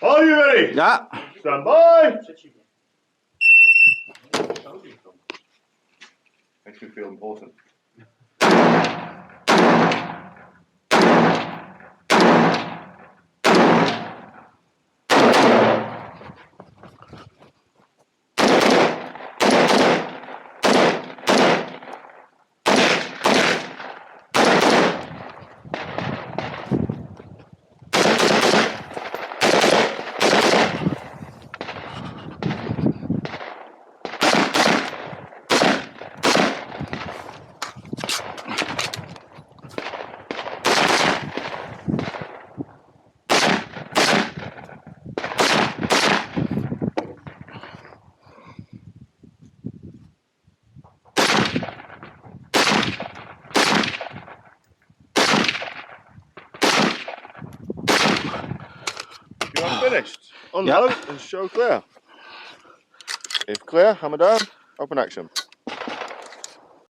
Are you ready? Yeah. Stand by. Makes me feel important. You are finished. Unload and show clear. If clear, hammer down, open action.